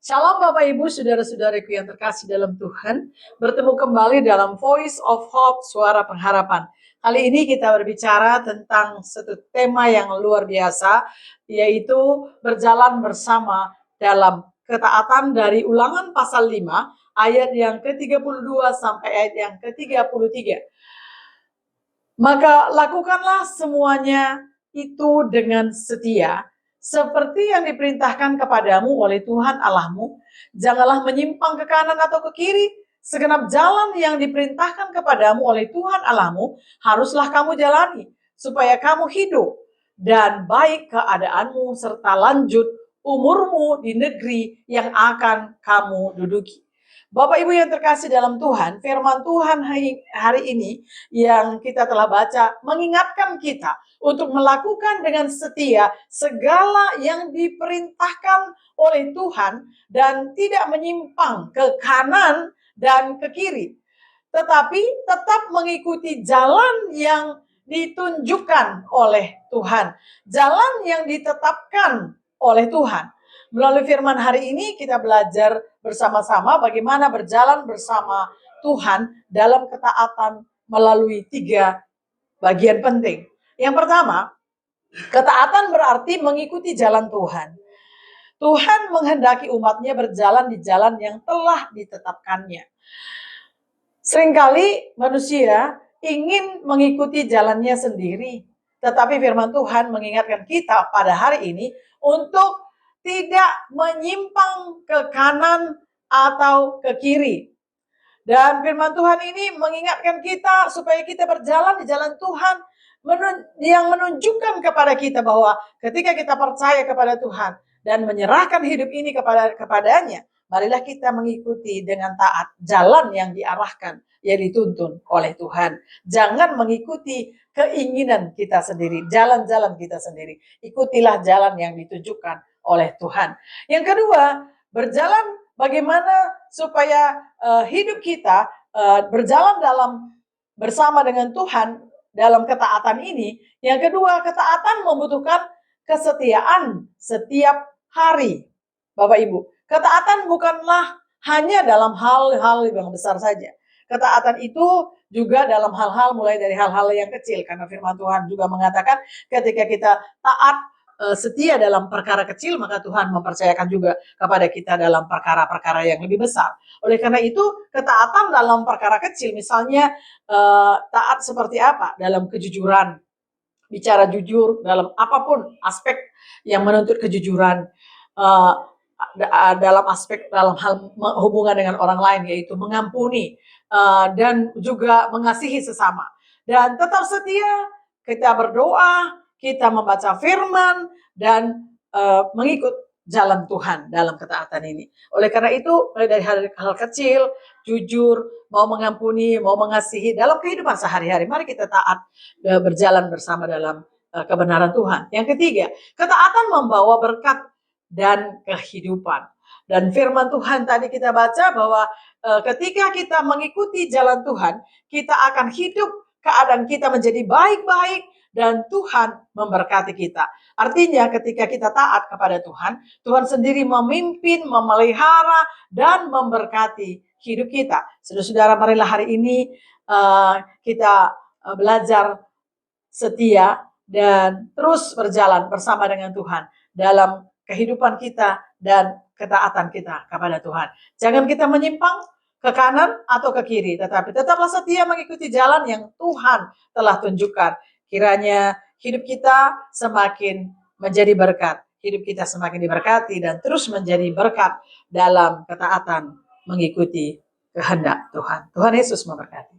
Shalom Bapak Ibu, saudara-saudariku yang terkasih dalam Tuhan. Bertemu kembali dalam Voice of Hope, Suara Pengharapan. Kali ini kita berbicara tentang satu tema yang luar biasa, yaitu berjalan bersama dalam ketaatan dari Ulangan pasal 5, ayat yang ke-32 sampai ayat yang ke-33. Maka lakukanlah semuanya itu dengan setia, seperti yang diperintahkan kepadamu oleh Tuhan Allahmu. Janganlah menyimpang ke kanan atau ke kiri. Segenap jalan yang diperintahkan kepadamu oleh Tuhan Allahmu haruslah kamu jalani, supaya kamu hidup dan baik keadaanmu serta lanjut umurmu di negeri yang akan kamu duduki. Bapak Ibu yang terkasih dalam Tuhan, firman Tuhan hari ini yang kita telah baca mengingatkan kita untuk melakukan dengan setia segala yang diperintahkan oleh Tuhan dan tidak menyimpang ke kanan dan ke kiri, tetapi tetap mengikuti jalan yang ditunjukkan oleh Tuhan, jalan yang ditetapkan oleh Tuhan. Melalui firman hari ini kita belajar bersama-sama bagaimana berjalan bersama Tuhan dalam ketaatan melalui 3 bagian penting. Yang pertama, ketaatan berarti mengikuti jalan Tuhan. Tuhan menghendaki umatnya berjalan di jalan yang telah ditetapkannya. Seringkali manusia ingin mengikuti jalannya sendiri, tetapi firman Tuhan mengingatkan kita pada hari ini untuk tidak menyimpang ke kanan atau ke kiri. Dan firman Tuhan ini mengingatkan kita supaya kita berjalan di jalan Tuhan yang menunjukkan kepada kita bahwa ketika kita percaya kepada Tuhan dan menyerahkan hidup ini kepadanya, marilah kita mengikuti dengan taat jalan yang diarahkan, yang dituntun oleh Tuhan. Jangan mengikuti keinginan kita sendiri, jalan-jalan kita sendiri. Ikutilah jalan yang ditunjukkan oleh Tuhan. Yang kedua, berjalan bagaimana supaya hidup kita berjalan bersama dengan Tuhan dalam ketaatan ini. Yang kedua, ketaatan membutuhkan kesetiaan setiap hari. Bapak Ibu, ketaatan bukanlah hanya dalam hal-hal yang besar saja. Ketaatan itu juga dalam hal-hal, mulai dari hal-hal yang kecil. Karena firman Tuhan juga mengatakan ketika kita taat, setia dalam perkara kecil, maka Tuhan mempercayakan juga kepada kita dalam perkara-perkara yang lebih besar. Oleh karena itu, ketaatan dalam perkara kecil, misalnya taat seperti apa? Dalam kejujuran, bicara jujur dalam apapun aspek yang menuntut kejujuran, dalam hal hubungan dengan orang lain, yaitu mengampuni dan juga mengasihi sesama. Dan tetap setia, kita berdoa, kita membaca firman, dan mengikut jalan Tuhan dalam ketaatan ini. Oleh karena itu, mulai dari hal kecil, jujur, mau mengampuni, mau mengasihi dalam kehidupan sehari-hari. Mari kita taat berjalan bersama dalam kebenaran Tuhan. Yang ketiga, ketaatan membawa berkat dan kehidupan. Dan firman Tuhan tadi kita baca bahwa ketika kita mengikuti jalan Tuhan, kita akan hidup, keadaan kita menjadi baik-baik, dan Tuhan memberkati kita. Artinya ketika kita taat kepada Tuhan, Tuhan sendiri memimpin, memelihara, dan memberkati hidup kita. Saudara-saudara, marilah hari ini kita belajar setia dan terus berjalan bersama dengan Tuhan dalam kehidupan kita dan ketaatan kita kepada Tuhan. Jangan kita menyimpang ke kanan atau ke kiri, tetapi tetaplah setia mengikuti jalan yang Tuhan telah tunjukkan. Kiranya hidup kita semakin menjadi berkat, hidup kita semakin diberkati dan terus menjadi berkat dalam ketaatan mengikuti kehendak Tuhan. Tuhan Yesus memberkati.